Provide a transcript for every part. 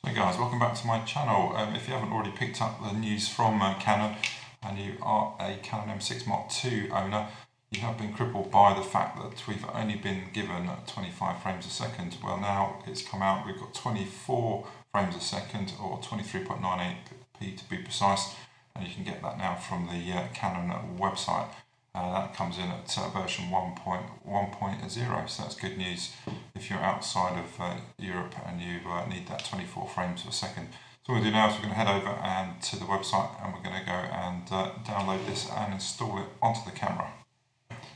Hey guys, welcome back to my channel. If you haven't already picked up the news from Canon and you are a Canon M6 Mark II owner, you have been crippled by the fact that we've only been given 25 frames a second. Well, now it's come out, we've got 24 frames a second, or 23.98p to be precise, and you can get that now from the Canon website. That comes in at version 1.1.0, so that's good news if you're outside of Europe and you need that 24 frames per second. So what we're going to do now is we're going to head over and to the website, and we're going to go and download this and install it onto the camera.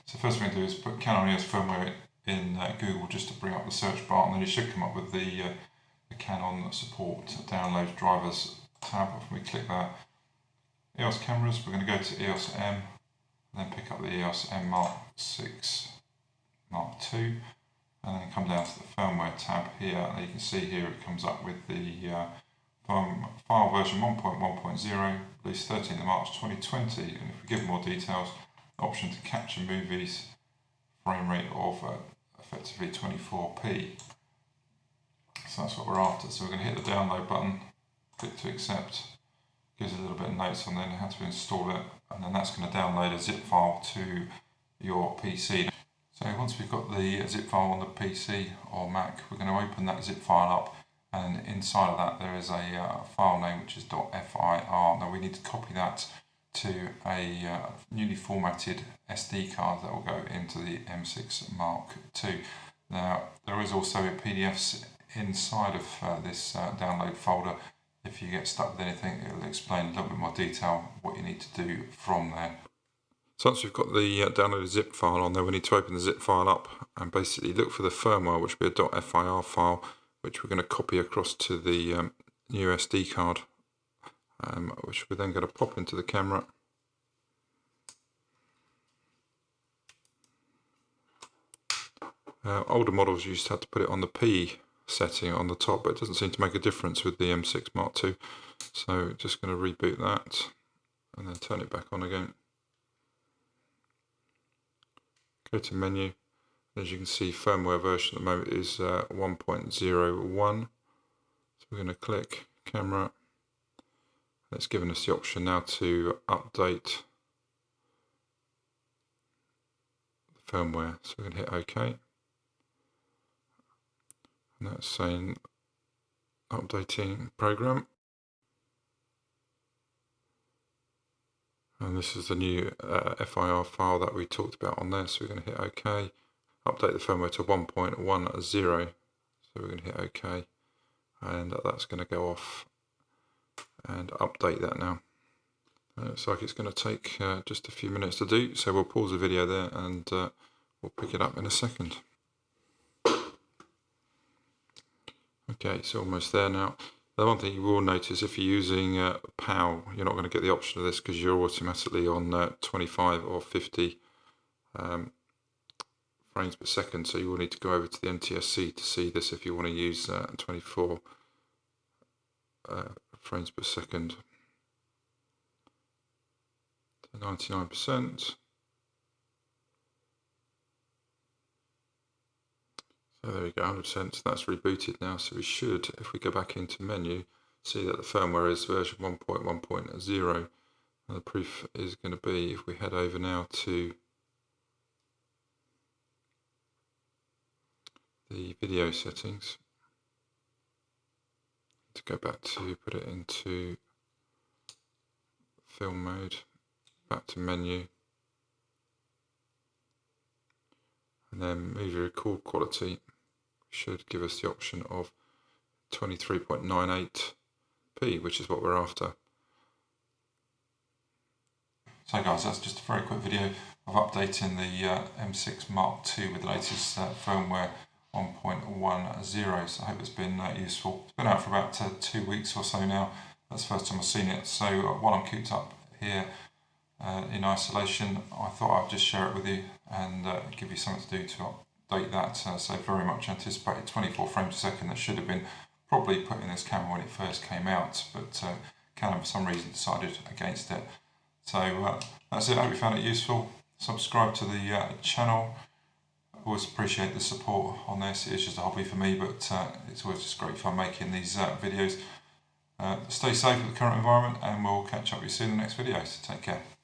So first thing we're going to do is put Canon EOS firmware in Google just to bring up the search bar, and then you should come up with the Canon support download drivers tab. If we click that, EOS cameras, we're going to go to EOS M, then pick up the EOS M6ii Mark II, and then come down to the firmware tab here, and you can see here it comes up with the file version 1.1.0, released 13th of March 2020, and if we give more details, option to capture movies, frame rate of effectively 24p. So that's what we're after. So we're going to hit the download button, click to accept, gives a little bit of notes on then how to install it, and then that's going to download a zip file to your PC. So once we've got the zip file on the PC or Mac, we're going to open that zip file up, and inside of that there is a file name which is .fir. Now we need to copy that to a newly formatted SD card that will go into the M6 Mark II. Now there is also PDFs inside of this download folder. If you get stuck with anything, it will explain a little bit more detail what you need to do from there. So once we've got the downloaded zip file on there, we need to open the zip file up and basically look for the firmware, which will be a .fir file, which we're going to copy across to the new SD card, which we're then going to pop into the camera. Older models used to have to put it on the P setting on the top, but it doesn't seem to make a difference with the M6 Mark II. So just going to reboot that and then turn it back on again. Go to menu. As you can see, firmware version at the moment is 1.01. So we're going to click camera. It's given us the option now to update the firmware. So we're going to hit OK. And that's saying updating program. And this is the new FIR file that we talked about on there, so we're going to hit OK. Update the firmware to 1.10, so we're going to hit OK, and that's going to go off and update that now. Looks like it's going to take just a few minutes to do, so we'll pause the video there and we'll pick it up in a second. Okay, it's almost there now. The one thing you will notice, if you're using PAL, you're not going to get the option of this because you're automatically on 25 or 50 frames per second, so you will need to go over to the NTSC to see this if you want to use 24 frames per second. 99%. So there we go, 100%, so that's rebooted now, so we should, if we go back into menu, see that the firmware is version 1.1.0, and the proof is going to be, if we head over now to the video settings, to go back to put it into film mode, back to menu, and then movie record quality should give us the option of 23.98p, which is what we're after. So guys, that's just a very quick video of updating the M6 Mark II with the latest firmware 1.10, so I hope it's been useful. It's been out for about 2 weeks or so now. That's the first time I've seen it, so while I'm cooped up here in isolation, I thought I'd just share it with you and give you something to do to update that. So very much anticipated 24 frames a second. That should have been probably put in this camera when it first came out, but Canon for some reason decided against it. So that's it. I hope you found it useful. Subscribe to the channel. Always appreciate the support on this. It's just a hobby for me, but it's always just great fun making these videos. Stay safe in the current environment, and we'll catch up with you soon in the next video. So take care.